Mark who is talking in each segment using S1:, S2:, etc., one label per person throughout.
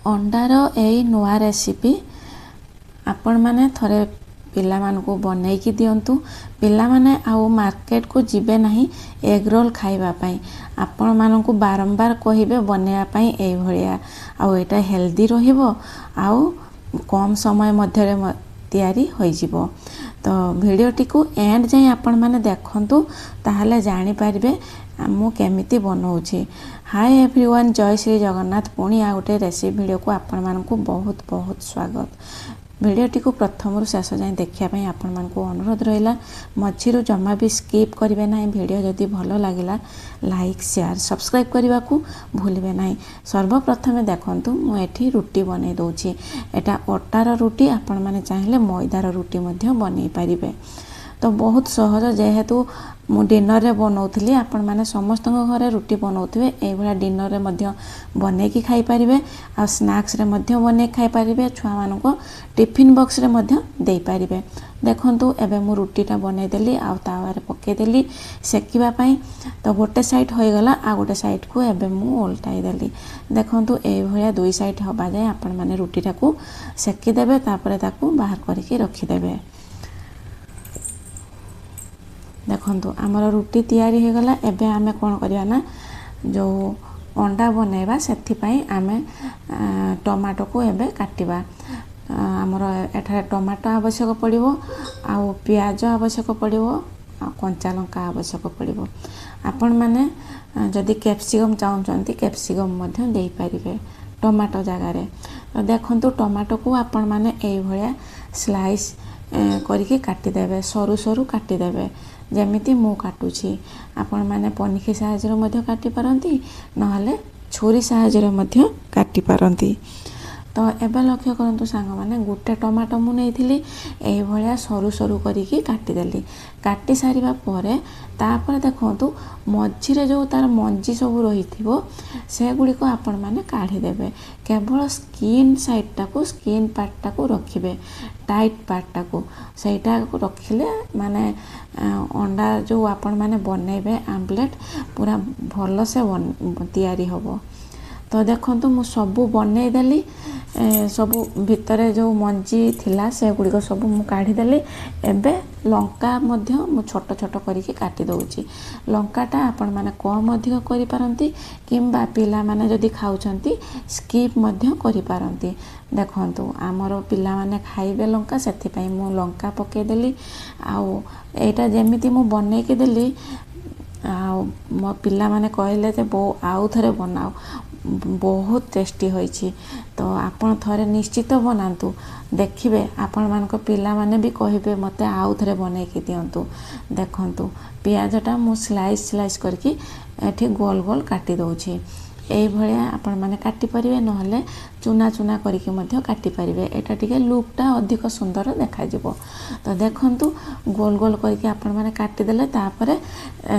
S1: Under यही नुआ recipe आपण माने थरे पिला मानकु बनै कि दियंतु। पिला माने आउ मार्केट को जिबे नहीं एग रोल खाइबा पई। आपण मानकु बारंबार कहिबे बनेया पई एई भलिया। आउ एटा हेल्दी रहिबो आउ कम समय मध्यरे तैयारी होई जिवो। तो भिडियोटी को एंड जाई आपण माने देखंतु ताहले जानि पारिबे मु केमिति बनौछि। हाय एवरीवन, जय श्री जगन्नाथ। पुणी आ गोटे रेसिपी वीडियो को आपण मानकु बहुत बहुत स्वागत। भिडियोटी को प्रथम शेष जाए देखा आपण मानकु अनुरोध रहिला मझिरु जमा भी स्किप करिवे नाही। वीडियो जदि भलो लागिला लाइक शेयर सब्सक्राइब करने को भूलिबे नाही। सर्वप्रथमे देखंतु मु एठी रुटी बनै दउछि। एटा अटार रुटी, आपण माने चाहिले मैदार रुटी मध्ये बनै पारिबे। तो बहुत सहज, जेहेतु मु डिनर रे बनौथली, आपण माने समस्त घरे रुटी बनौथिबे एई भला डिनर रे मध्ये बनै कि खाई पारिबे आ स्नैक्स रे मध्ये बनै खाई पारिबे। छुआ मानको टिफिन बॉक्स रे मध्ये देई पारिबे। देखंतु एबे मु रुटीटा बनै देली आ तावा रे पके देली सेकिबा पई। तो गोटे साइड होई गला आ गोटे साइड को एबे मु उल्टाई देली। देखंतु एई भलिया दुई साइड होबा जाय आपण माने रुटीटा को सेकी देबे, तापरे ताकू बाहर करके रखी देबे। देखंतु हमर रुटी तैयारी हो गला। एबे आमे कोन करिया ना, जो अंडा बनेबा सेथि पई आमे टमाटो को एबे काटिबा। हमर एठारे टमाटो आवश्यक पड़िबो, आ प्याज आवश्यक पड़िबो, आ कंचा लंका आवश्यक पड़िबो। आपण माने जदि कैप्सिकम चाहउचंती कैप्सिकम मध्ये देई पारिबे टमाटो जगह रे। तो देखंतु टमाटो को आपण माने एई भलिया स्लाइस करके काटी देबे, सरू सरू काटी देबे जेमिति मु काटुछि। आपण माने पनिखी साहाय्य रे मध्ये काटी पारंती, नहले छुरी साहाय्य रे मध्ये काटी पारंती। तो एबे लक्ष्य करंतु सांग माने गुटे टमाटो मु नेइथिली, एई भलिया सरू सरू करिकी काटी देली। काटी सारिबा परे तापर देखंतु मझिरे जो तार मंजी सब रहिथिबो से गुडी को आपण माने काढी देबे। केवल स्किन साइड टाको, स्किन पार्ट टाको रखिबे, टाइट पार्ट टाको सेटा को रखिले माने अंडा जो आपण माने बनैबे आमलेट पूरा भलो से तैयारी होबो। तो देखंतु मु सबु बनै देली, सबु भितरे जो मंजी थिला से गुडी सबु मु काढी देली। एबे लंका मध्य मु छोट छोट करिके काटी दउची। लंकाटा आपण माने कम अधिक करि पारंती, किंबा पिला माने जदि खाउचंती स्किप मध्य करि पारंती। देखंतु हमरो पिला माने खाइबे लंका, सेथि पई मु लंका पके देली। आउ एटा जेमिति मु बनै के देली, आउ मो पिला माने कहले जे बो आउ थरे बनाओ, बहुत टेस्टी होइछि। तो आपण थरे निश्चित बनांतु, देखिबे आपण मानको पिला माने भी कहिबे मते आउ थरे बनै के दियंतु। देखंतु प्याजटा मु स्लाइस स्लाइस करके एठी गोल गोल काटी दउछि। एई भलिया आपण माने काटी परिबे, नहले चुना चुना करके मध्ये काटी परिबे। एटा टिके लुकटा अधिक सुंदर देखा जिवो। तो देखंतु गोल गोल करके आपण माने काटी देले, तापरे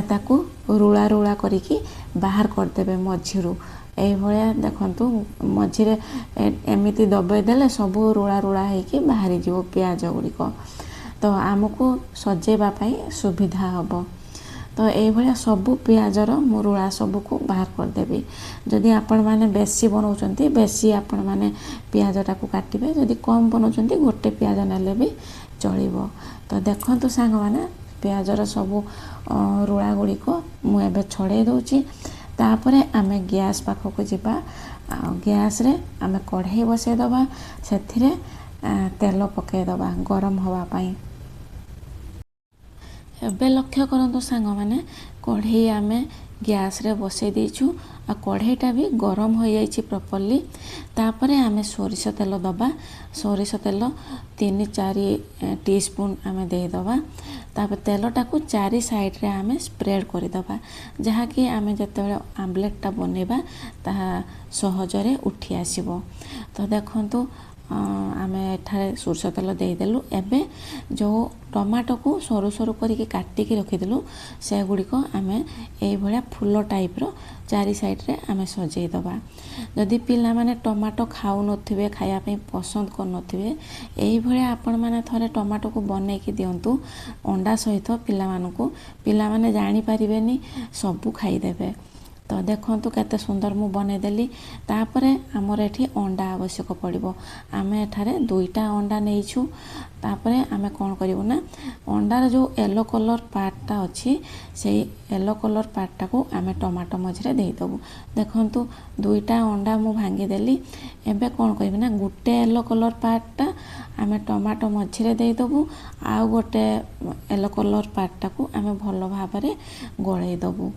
S1: ताकू रुला रुला करके बाहर कर देबे मझिरु। एई भलिया देखंतु मझिरे एमिति दबे देले सबु रुला रुला हेकी बाहरी जिवो प्याज गुड़िको। तो आमको सजेबा पई सुविधा हबो। तो एई भलिया सबु प्याजर मुरुला सबु को बाहर कर देबी। जदि आपण माने बेसी बनौचंती बेसी आपण माने प्याजटा को काटिबे, जदि कम बनौचंती गोटे प्याज नेले भी चलिबो। तो देखंतु सांग माने प्याजर सबु रुला गुड़ी को मु एबे छड़े दउची। तापरे आमे गैस पाखो को जिबा। गैस रे आमे कढ़ाई बसे दबा, सेथिरे तेल पके दबा गरम हवा पई। एबे लक्ष्य करंतु सांग माने कढ़ाई आमे गैस रे बसे देइछु, आ कढ़ाईटा भी गरम हो जाइछि प्रॉपर्ली। तापरे आमे सोरिष तेल दबा। सोरिष तेल 3-4 टीस्पून आमे दे दबा। तापर तेलटा को चारि साइड रे आमे स्प्रेड करि दबा, जहा कि आमे जतेबेले आमलेटटा बनेबा ताहा सहजरे उठी आसीबो। तो देखंतु आमे एठारे सोरिष तेल दे देलु। एबे जो टमाटो को सरू सरू करके काटिकी रखिदेलु से गुड़िको आमे एई भलिया फूल टाइप रो चारि साइड रे आमे सजेई दबा। जदि पिला माने टमाटो खाउ नथिबे, खाया पे पसंद कर नथिबे, एई भलिया आपण माने थरे टमाटो को बनै के दियंतु अंडा सहित पिला मानकु। पिला माने जानि परिबेनी, सबु खाई देबे। तो देखंतु केते सुंदर मु बनैदेली। तापरे आमर एठी अंडा आवश्यक पड़िबो। आमे एठारे 2टा अंडा नेइछु। तापरे आमे कोन करिवो ना अंडार जो येलो कलर पार्टटा अछि सेई येलो कलर पार्टटा को आमे टमाटो मझरे देई दबु। देखंतु 2टा अंडा मु भांगी देली। एबे कोन करिवो ना गुटे येलो कलर पार्टटा आमे टमाटो मझरे देई दबु। आ गोटे येलो कलर पार्टटा को आमे भलो भाबरे गळेई दबु।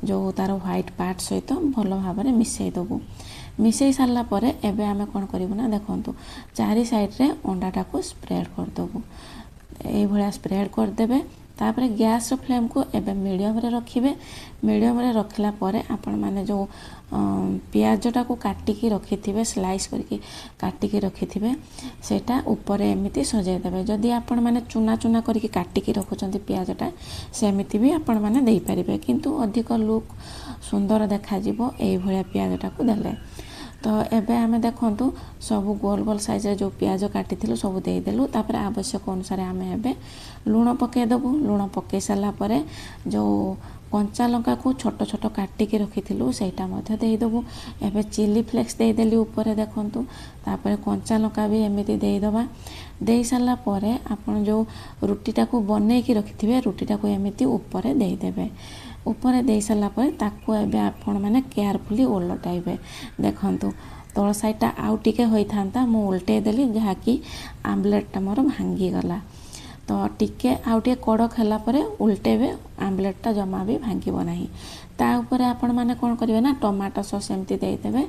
S1: जो तार व्हाइट पार्ट सहित भल भाव में मिसई दबु। मिसई सारा पर एबे आमे कौन करिवु ना देखंतु चारि साइड रे अंडाटा को स्प्रेड कर दबु। एई भलिया स्प्रेड कर देबे। तापरे गैस फ्लेम को एबे मीडियम रे रखिबे। मीडियम रे रखला परे आपण माने जो पियाजटा को काटिकी रखिथिबे स्लाइस करके काटिकी रखिथिबे सेटा ऊपर एमिति सजाई देबे। जदि आपण माने चुना चुना करके काटिकी रखुचंती पियाजटा सेमिति भी आपण माने देई परिबे, किंतु अधिक लुक सुंदर देखा जिवो एई भलिया पियाजटा को देले। तो एबे आमे देखंतु सब गोल गोल साइज रे जो पियाज काटिथिलु सब देई देलु। तापरे आवश्यक अनुसार आमे एबे लूण पके दबु। लूण पके साला परे जो कंचा लंका को छोट छोट काटिकी रखिथिलु सेटा मध्ये देई दबु। एबे चिली फ्लेक्स देई देली ऊपर देखंतु। तापरे कंचा लंका भी एमिति देई दबा। देई साला परे आपण जो रुटीटा को बनै की रखिथिबे रुटीटा को एमिति ऊपर देई देबे। ऊपर देई साला परे ताको एबे आपण माने केयरफुली उलटाइबे। देखंतु तळ साइडटा आउ टिके होई थांता मु उल्टे देली जहा कि आमलेटटा मोर भांगी गला। तो टिके आउ टिके कड़क हला परे उल्टेबे आमलेटटा जमा भी भांगीबो नाही। ता ऊपर आपण माने कोन करिवे ना टमाटो सॉस एमती देई देबे।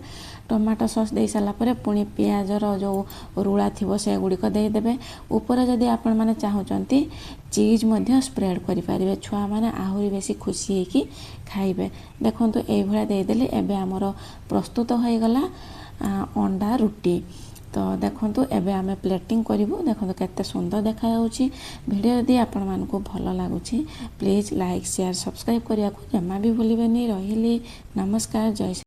S1: टमाटो सॉस देई साला परे पुणी पियाजर जो रुळा थिबो से गुडी को देई देबे। ऊपर जदि आपण माने चाहुचंती चीज मध्ये स्प्रेड करि परिबे। छुआ माने आहुरी बेसी खुशी हे कि खाइबे। देखंतु एई भळा देई देली। एबे हमर प्रस्तुत होई गला अंडा रुटी। तो देखंतु एबे आमे प्लेटिंग करिवु। देखंतु केते सुंदर देखा जाउची। वीडियो यदि आपण मानको भलो लागुची प्लीज लाइक शेयर सब्सक्राइब करिया को जम्मा भी भूलिबेनी। रहिली नमस्कार जय